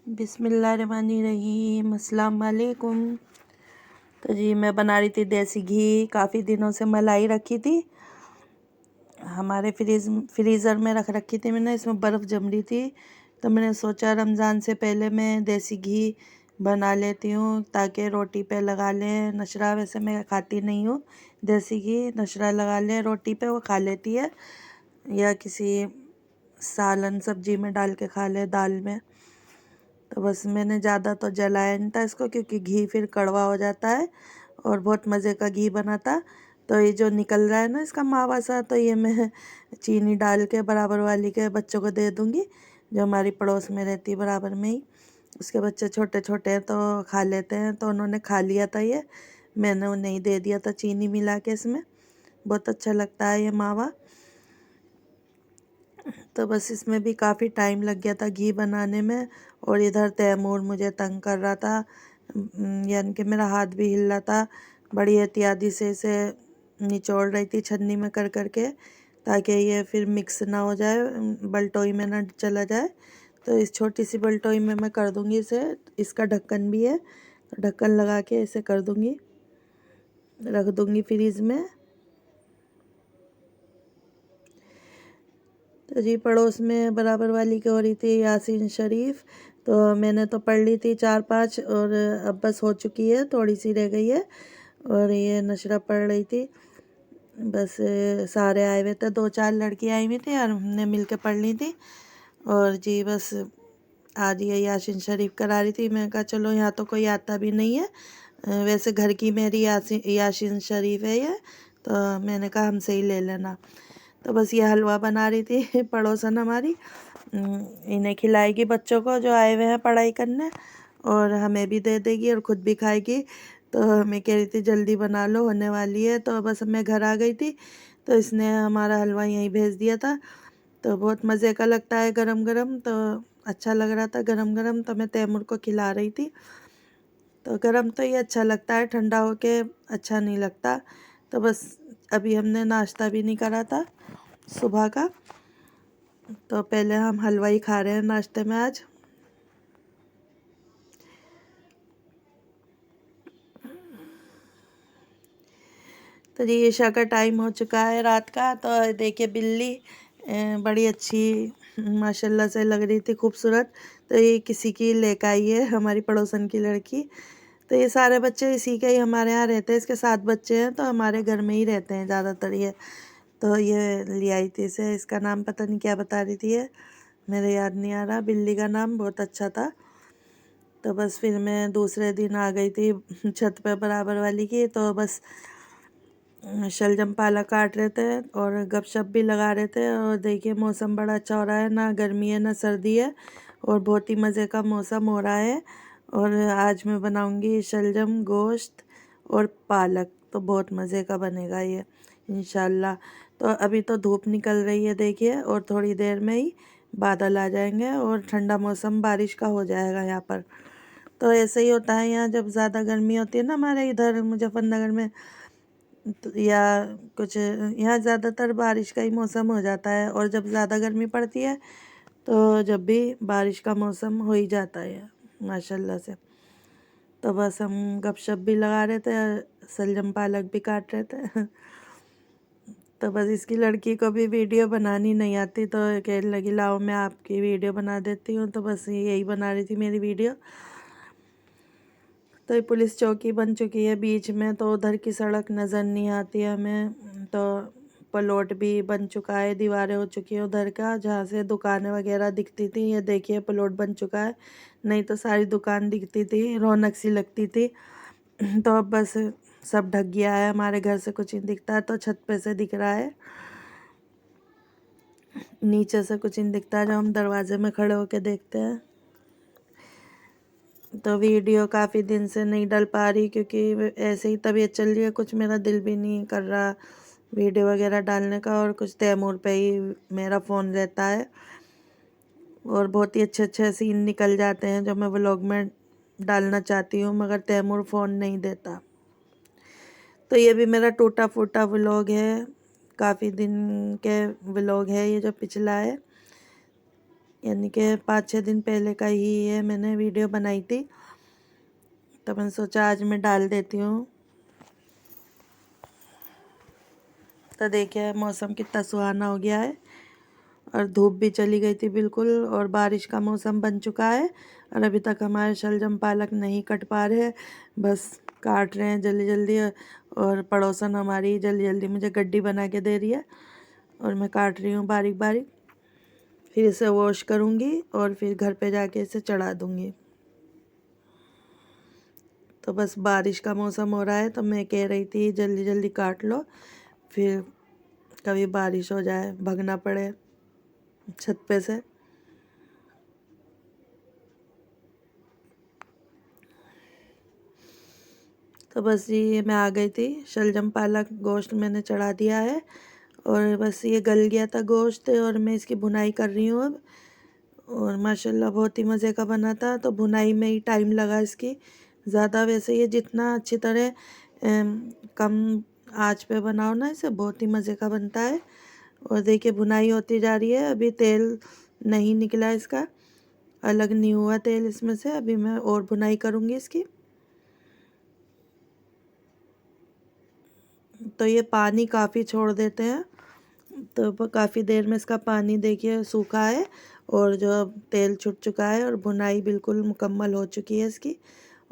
बिस्मिल्लाहिर्रहमानिर्रहीम, अस्सलाम वालेकुम। तो जी मैं बना रही थी देसी घी। काफ़ी दिनों से मलाई रखी थी हमारे फ्रीज़र में रख रखी थी मैंने, इसमें बर्फ़ जम रही थी। तो मैंने सोचा रमज़ान से पहले मैं देसी घी बना लेती हूँ ताकि रोटी पे लगा लें। नशरा वैसे मैं खाती नहीं हूँ, देसी घी नशरा लगा लें रोटी पे, वो खा लेती है, या किसी सालन सब्जी में डाल के खा ले, दाल में। तो बस मैंने ज़्यादा तो जलाया नहीं था इसको, क्योंकि घी फिर कड़वा हो जाता है और बहुत मज़े का घी बना था। तो ये जो निकल रहा है ना इसका मावा सा, तो ये मैं चीनी डाल के बराबर वाली के बच्चों को दे दूँगी, जो हमारी पड़ोस में रहती है बराबर में ही। उसके बच्चे छोटे छोटे हैं तो खा लेते हैं, तो उन्होंने खा लिया था ये, मैंने उन्हें ही दे दिया था चीनी मिला के इसमें। बहुत अच्छा लगता है ये मावा। तो बस इसमें भी काफ़ी टाइम लग गया था घी बनाने में। और इधर तैमूर मुझे तंग कर रहा था, यानी कि मेरा हाथ भी हिल रहा था। बड़ी एहतियाती से इसे निचोड़ रही थी छन्नी में कर करके, ताकि ये फिर मिक्स ना हो जाए, बलटोई में ना चला जाए। तो इस छोटी सी बलटोई में मैं कर दूंगी इसे। इसका ढक्कन भी है, तो ढक्कन लगा के इसे कर दूंगी, रख दूंगी फ्रीज में। तो जी पड़ोस में बराबर वाली की हो रही थी यासीन शरीफ, तो मैंने तो पढ़ ली थी 4-5, और अब बस हो चुकी है, थोड़ी सी रह गई है। और ये नशरा पढ़ रही थी। बस सारे आए हुए थे, 2-4 लड़की आई हुई थी और हमने मिल के पढ़ ली थी। और जी बस आज ये यासीन शरीफ करा रही थी। मैं कहा चलो, यहाँ तो कोई आता भी नहीं है, वैसे घर की मेरी यासीन शरीफ है ये, तो मैंने कहा हमसे ही ले लेना। तो बस ये हलवा बना रही थी पड़ोसन हमारी, इन्हें खिलाएगी बच्चों को जो आए हुए हैं पढ़ाई करने, और हमें भी दे देगी और ख़ुद भी खाएगी। तो मैं कह रही थी जल्दी बना लो, होने वाली है। तो बस मैं घर आ गई थी, तो इसने हमारा हलवा यहीं भेज दिया था। तो बहुत मज़े का लगता है गरम गरम, तो अच्छा लग रहा था गरम गरम, तो मैं तैमूर को खिला रही थी। तो गरम तो ये अच्छा लगता है, ठंडा होके अच्छा नहीं लगता। तो बस अभी हमने नाश्ता भी नहीं करा था सुबह का, तो पहले हम हलवा ही खा रहे हैं नाश्ते में आज। तो जी ईशा का टाइम हो चुका है रात का। तो देखिए बिल्ली बड़ी अच्छी माशाल्लाह से लग रही थी, खूबसूरत। तो ये किसी की लेकर आई है, हमारी पड़ोसन की लड़की। तो ये सारे बच्चे इसी के ही हमारे यहाँ रहते हैं, इसके 7 बच्चे हैं, तो हमारे घर में ही रहते हैं ज़्यादातर ये। तो ये ले आई थी इसे, इसका नाम पता नहीं क्या बता रही थी ये, मेरे याद नहीं आ रहा। बिल्ली का नाम बहुत अच्छा था। तो बस फिर मैं दूसरे दिन आ गई थी छत पे बराबर वाली की, तो बस शलजम पालक काट रहे थे और गपशप भी लगा रहे थे। और देखिए मौसम बड़ा अच्छा हो रहा है, ना गर्मी है ना सर्दी है, और बहुत ही मज़े का मौसम हो रहा है। और आज मैं बनाऊंगी शलजम गोश्त और पालक, तो बहुत मज़े का बनेगा ये इंशाल्लाह। तो अभी तो धूप निकल रही है देखिए, और थोड़ी देर में ही बादल आ जाएंगे और ठंडा मौसम बारिश का हो जाएगा यहाँ पर। तो ऐसे ही होता है यहाँ, जब ज़्यादा गर्मी होती है ना हमारे इधर मुजफ्फरनगर में, तो या कुछ यहाँ ज़्यादातर बारिश का ही मौसम हो जाता है। और जब ज़्यादा गर्मी पड़ती है तो जब भी बारिश का मौसम हो ही जाता है माशाल्लाह से। तो बस हम गपशप भी लगा रहे थे, शलजम पालक भी काट रहे थे तो बस इसकी लड़की को भी वीडियो बनानी नहीं आती, तो कहने लगी लाओ मैं आपकी वीडियो बना देती हूँ। तो बस यही बना रही थी मेरी वीडियो। तो ये पुलिस चौकी बन चुकी है बीच में, तो उधर की सड़क नज़र नहीं आती है हमें। तो प्लॉट भी बन चुका है, दीवारें हो चुकी हैं उधर का, जहाँ से दुकानें वगैरह दिखती थी। ये देखिए प्लॉट बन चुका है, नहीं तो सारी दुकान दिखती थी, रौनक सी लगती थी। तो अब बस सब ढक गया है, हमारे घर से कुछ नहीं दिखता है। तो छत पे से दिख रहा है, नीचे से कुछ नहीं दिखता है, जो हम दरवाजे में खड़े होके देखते हैं। तो वीडियो काफ़ी दिन से नहीं डल पा रही, क्योंकि ऐसे ही तबीयत चल रही है, कुछ मेरा दिल भी नहीं कर रहा वीडियो वगैरह डालने का। और कुछ तैमूर पे ही मेरा फ़ोन रहता है, और बहुत ही अच्छे अच्छे सीन निकल जाते हैं जो मैं व्लॉग में डालना चाहती हूँ, मगर तैमूर फ़ोन नहीं देता। तो ये भी मेरा टूटा फूटा व्लॉग है, काफ़ी दिन के व्लॉग है ये जो पिछला है। यानी कि 5-6 दिन पहले का ही है, मैंने वीडियो बनाई थी, तो मैंने सोचा आज मैं डाल देती हूँ। तो देखिए मौसम कितना सुहाना हो गया है और धूप भी चली गई थी बिल्कुल, और बारिश का मौसम बन चुका है। और अभी तक हमारे शलजम पालक नहीं कट पा रहे हैं, बस काट रहे हैं जल्दी जल्दी। और पड़ोसन हमारी जल्दी जल्दी मुझे गड्डी बना के दे रही है और मैं काट रही हूँ बारीक बारीक। फिर इसे वॉश करूँगी और फिर घर पे जाके इसे चढ़ा दूँगी। तो बस बारिश का मौसम हो रहा है, तो मैं कह रही थी जल्दी जल्दी काट लो, फिर कभी बारिश हो जाए भगना पड़े छत पे से। तो बस ये मैं आ गई थी, शलजम पालक गोश्त मैंने चढ़ा दिया है और बस ये गल गया था गोश्त, और मैं इसकी भुनाई कर रही हूँ अब। और माशाल्लाह बहुत ही मज़े का बना था, तो भुनाई में ही टाइम लगा इसकी ज़्यादा। वैसे ये जितना अच्छी तरह कम आंच पे बनाओ ना, इसे बहुत ही मज़े का बनता है। और देखिए भुनाई होती जा रही है, अभी तेल नहीं निकला इसका, अलग नहीं हुआ तेल इसमें से। अभी मैं और भुनाई करूँगी इसकी। तो ये पानी काफ़ी छोड़ देते हैं, तो काफ़ी देर में इसका पानी देखिए सूखा है और जो तेल छूट चुका है और भुनाई बिल्कुल मुकम्मल हो चुकी है इसकी।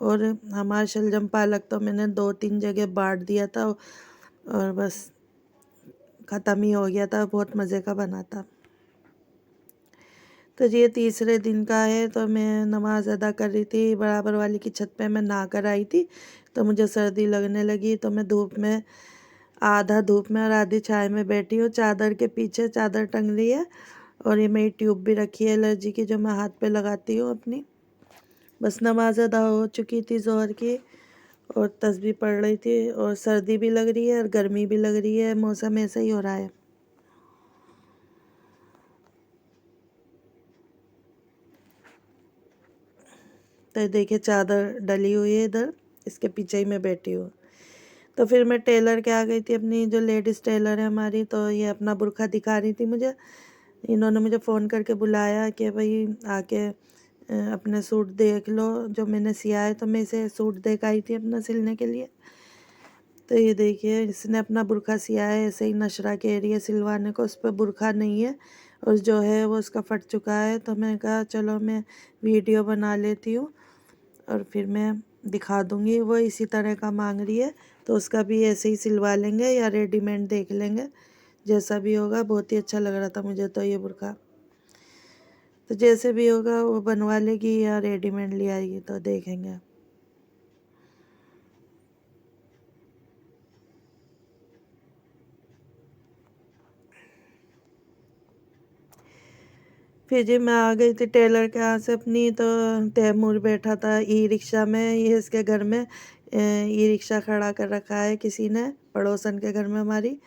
और हमारा शलजम पालक तो मैंने 2-3 जगह बांट दिया था और बस ख़त्म ही हो गया था, बहुत मज़े का बना था। तो ये तीसरे दिन का है, तो मैं नमाज़ अदा कर रही थी, बराबर वाली की छत पे मैं नहा कर आई थी, तो मुझे सर्दी लगने लगी। तो मैं धूप में, आधा धूप में और आधी छाया में बैठी हूँ, चादर के पीछे चादर टंग रही है। और ये मेरी ट्यूब भी रखी है एलर्जी की, जो मैं हाथ पे लगाती हूँ अपनी। बस नमाज अदा हो चुकी थी ज़ोहर की और तस्बीह पढ़ रही थी, और सर्दी भी लग रही है और गर्मी भी लग रही है, मौसम ऐसा ही हो रहा है। तो देखिए चादर डली हुई है इधर, इसके पीछे ही मैं बैठी हूँ। तो फिर मैं टेलर के आ गई थी, अपनी जो लेडीज़ टेलर है हमारी, तो ये अपना बुर्का दिखा रही थी मुझे। इन्होंने मुझे फ़ोन करके बुलाया कि भाई आके अपने सूट देख लो जो मैंने सिया है। तो मैं इसे सूट देख आई थी अपना सिलने के लिए। तो ये देखिए इसने अपना बुर्का सिया है, ऐसे ही नशरा कह रही है सिलवाने को, उस पर बुर्का नहीं है और जो है वो उसका फट चुका है। तो मैंने कहा चलो मैं वीडियो बना लेती हूँ और फिर मैं दिखा दूँगी। वो इसी तरह का मांग रही है, तो उसका भी ऐसे ही सिलवा लेंगे या रेडीमेड देख लेंगे, जैसा भी होगा। बहुत ही अच्छा लग रहा था मुझे तो ये बुर्का। तो जैसे भी होगा वो बनवा लेगी या रेडीमेड ले आएगी, तो देखेंगे। फिर जी मैं आ गई थी टेलर के यहाँ से अपनी, तो तैमूर बैठा था ई रिक्शा में। ये इसके घर में ई रिक्शा खड़ा कर रखा है किसी ने, पड़ोसन के घर में हमारी।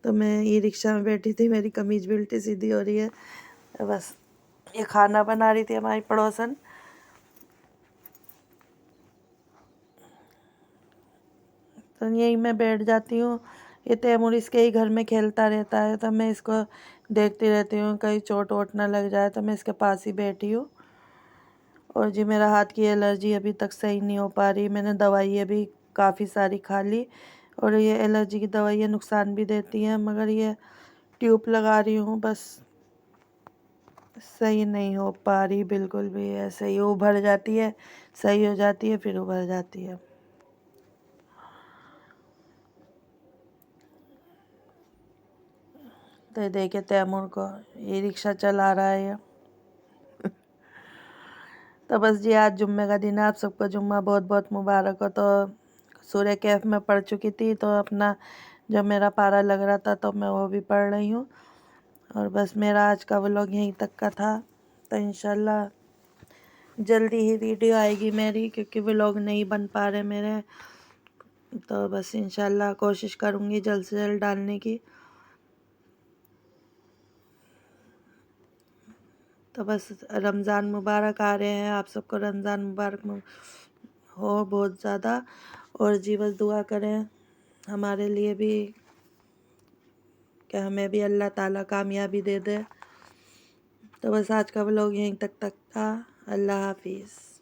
तो मैं ई रिक्शा में बैठी थी, मेरी कमीज भी उल्टी सीधी हो रही है। तो बस ये खाना बना रही थी हमारी पड़ोसन। तो यहीं मैं बैठ जाती हूँ। ये तैमूर इसके ही घर में खेलता रहता है, तो मैं इसको देखती रहती हूँ कहीं चोट वोट ना लग जाए, तो मैं इसके पास ही बैठी हूँ। और जी मेरा हाथ की एलर्जी अभी तक सही नहीं हो पा रही। मैंने दवाइयाँ भी काफ़ी सारी खा ली, और ये एलर्जी की दवाइयाँ नुकसान भी देती हैं, मगर ये ट्यूब लगा रही हूँ, बस सही नहीं हो पा रही बिल्कुल भी। ऐसे ही उभर जाती है, सही हो जाती है, फिर उभर जाती है। तो ये देखिए तैमूर को, ये रिक्शा चला रहा है ये। तो बस जी आज जुम्मे का दिन है, आप सबको जुम्मा बहुत बहुत मुबारक हो। तो सूर्य कैफ में पढ़ चुकी थी, तो अपना जो मेरा पारा लग रहा था तो मैं वो भी पढ़ रही हूँ। और बस मेरा आज का व्लॉग यहीं तक का था। तो इंशाल्लाह जल्दी ही वीडियो आएगी मेरी, क्योंकि व्लॉग नहीं बन पा रहे मेरे। तो बस इंशाल्लाह कोशिश करूँगी जल्द से जल्द डालने की। तो बस रमज़ान मुबारक आ रहे हैं, आप सबको रमज़ान मुबारक हो बहुत ज़्यादा। और जी बस दुआ करें हमारे लिए भी कि हमें भी अल्लाह ताला कामयाबी दे दे। तो बस आज का व्लॉग यहीं तक था। अल्लाह हाफिज़।